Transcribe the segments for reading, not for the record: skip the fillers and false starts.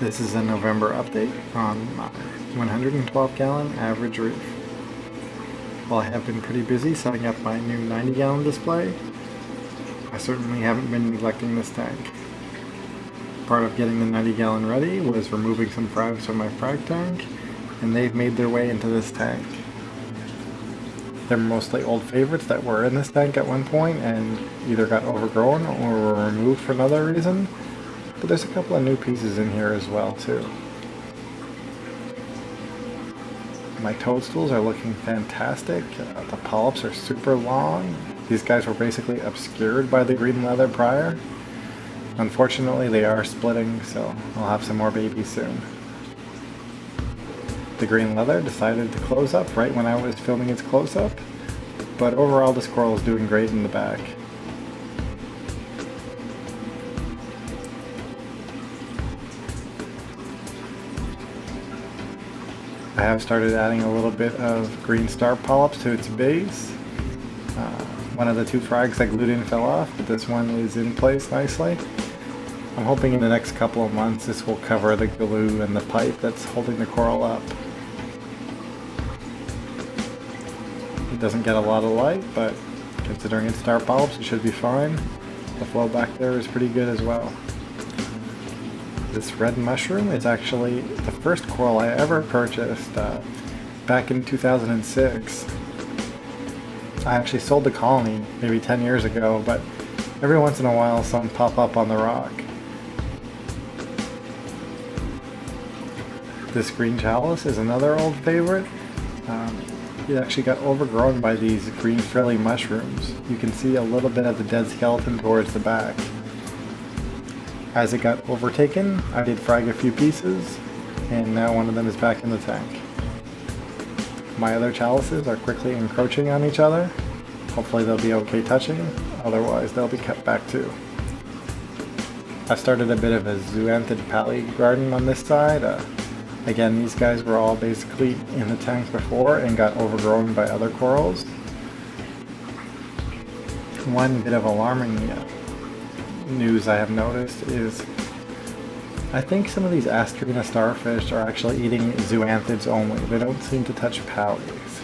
This is a November update on my 112-gallon average reef. While I have been pretty busy setting up my new 90-gallon display, I certainly haven't been neglecting this tank. Part of getting the 90-gallon ready was removing some frags from my frag tank, and they've made their way into this tank. They're mostly old favorites that were in this tank at one point and either got overgrown or were removed for another reason. But there's a couple of new pieces in here as well too. My toadstools are looking fantastic. The polyps are super long. These guys were basically obscured by the green leather prior. Unfortunately, they are splitting, so I'll have some more babies soon. The green leather decided to close up right when I was filming its close-up, but overall the squirrel is doing great in the back. I have started adding a little bit of green star polyps to its base. One of the two frags I glued in fell off, but this one is in place nicely. I'm hoping in the next couple of months this will cover the glue and the pipe that's holding the coral up. It doesn't get a lot of light, but considering it's star polyps, it should be fine. The flow back there is pretty good as well. This red mushroom is actually the first coral I ever purchased back in 2006. I actually sold the colony maybe 10 years ago, but every once in a while some pop up on the rock. This green chalice is another old favorite. It actually got overgrown by these green frilly mushrooms. You can see a little bit of the dead skeleton towards the back. As it got overtaken, I did frag a few pieces, and now one of them is back in the tank. My other chalices are quickly encroaching on each other. Hopefully they'll be okay touching, otherwise they'll be kept back too. I started a bit of a zoanthid pally garden on this side. Again, these guys were all basically in the tank before and got overgrown by other corals. One bit of alarming news I have noticed is I think some of these astrena starfish are actually eating zoanthids only. They don't seem to touch pallies.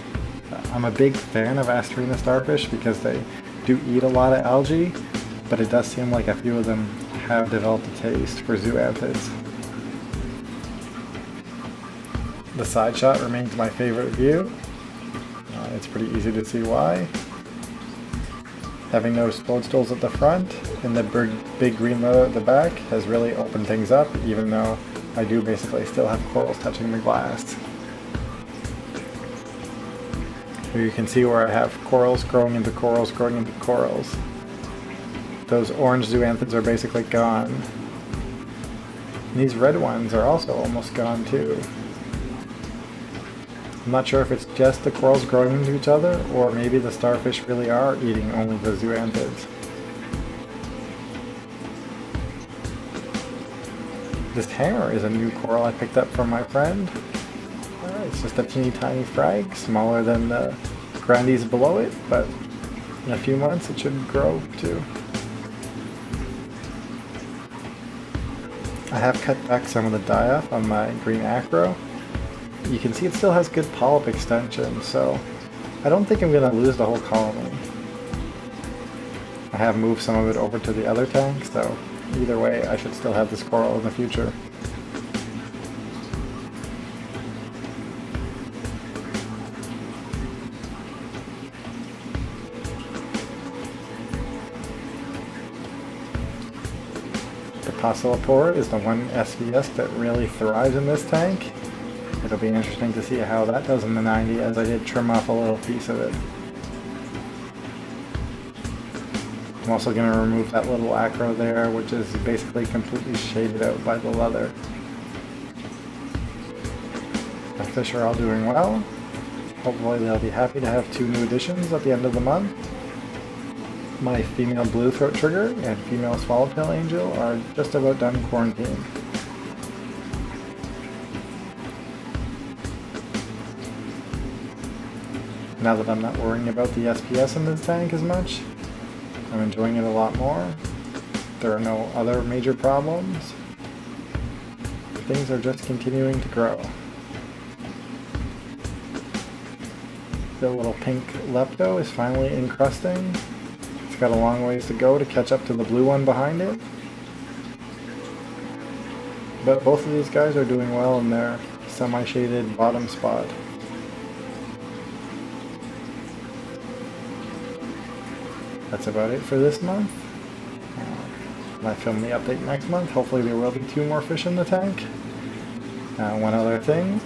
I'm a big fan of astrena starfish because they do eat a lot of algae, but it does seem like a few of them have developed a taste for zoanthids. The side shot remains my favorite view. It's pretty easy to see why. Having those toadstools at the front and the big green leather at the back has really opened things up, even though I do basically still have corals touching the glass. Here you can see where I have corals growing into corals growing into corals. Those orange zoanthids are basically gone. And these red ones are also almost gone too. I'm not sure if it's just the corals growing into each other, or maybe the starfish really are eating only the zoanthids. This hammer is a new coral I picked up from my friend. It's just a teeny tiny frag, smaller than the grandies below it, but in a few months it should grow too. I have cut back some of the die-off on my green acro. You can see it still has good polyp extension, so I don't think I'm going to lose the whole colony. I have moved some of it over to the other tank, so either way I should still have this coral in the future. The Passalapora is the one SVS that really thrives in this tank. It'll be interesting to see how that does in the 90, as I did trim off a little piece of it. I'm also going to remove that little acro there, which is basically completely shaded out by the leather. My fish are all doing well. Hopefully they'll be happy to have 2 new additions at the end of the month. My female blue throat trigger and female swallowtail angel are just about done quarantine. Now that I'm not worrying about the SPS in this tank as much, I'm enjoying it a lot more. There are no other major problems. things are just continuing to grow. The little pink lepto is finally encrusting. It's got a long ways to go to catch up to the blue one behind it. But both of these guys are doing well in their semi-shaded bottom spot. That's about it for this month. When I film the update next month, hopefully there will be 2 more fish in the tank. One other thing,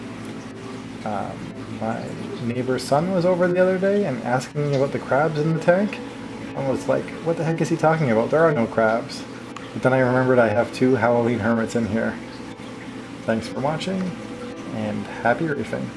my neighbor's son was over the other day and asking me about the crabs in the tank. I was like, what the heck is he talking about? There are no crabs. But then I remembered I have 2 Halloween hermits in here. Thanks for watching, and happy reefing.